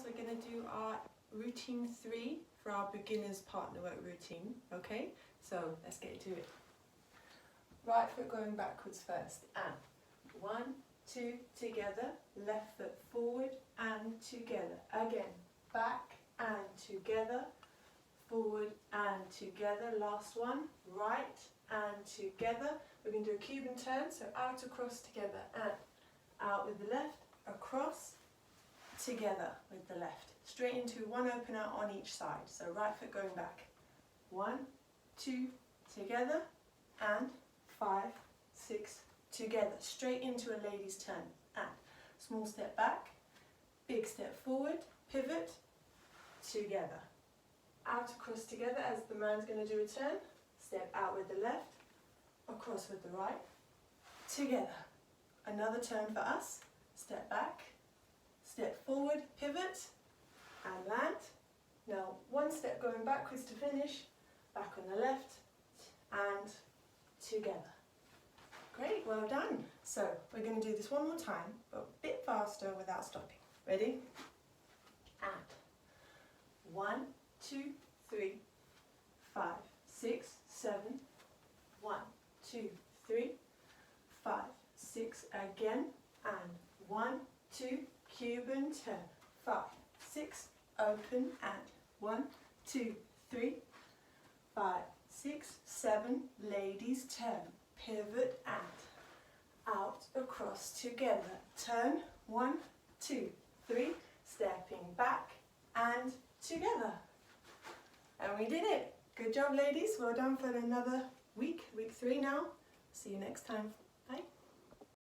we're going to do our routine 3 for our beginners partner work routine. Okay, so let's get into it. Right foot going backwards first, and 1, 2, together, left foot forward and together, again, back and together, forward and together, last one, right and together. We're going to do a Cuban turn, so out, across, together, and out with the left, across, together with the left, straight into one open out on each side. So right foot going back, 1, 2, together, and 5, 6, together, straight into a lady's turn, and small step back, big step forward, pivot, together, out, across, together, as the man's going to do a turn, step out with the left, across with the right, together, another turn for us, step back, step forward, pivot, and land. Now one step going backwards to finish, back on the left, and together. Great, well done. So we're going to do this one more time, but a bit faster without stopping. Ready? And 1, 2, 3, 5, 6, 7, 1, 2, 3, 5, 6, again, and 1, 2, Cuban turn, 5, 6, open, and 1, 2, 3, 5, 6, 7, ladies turn, pivot and out, across, together, turn, 1, 2, 3, stepping back and together. And we did it. Good job, ladies. Well done for another week, week 3 now. See you next time.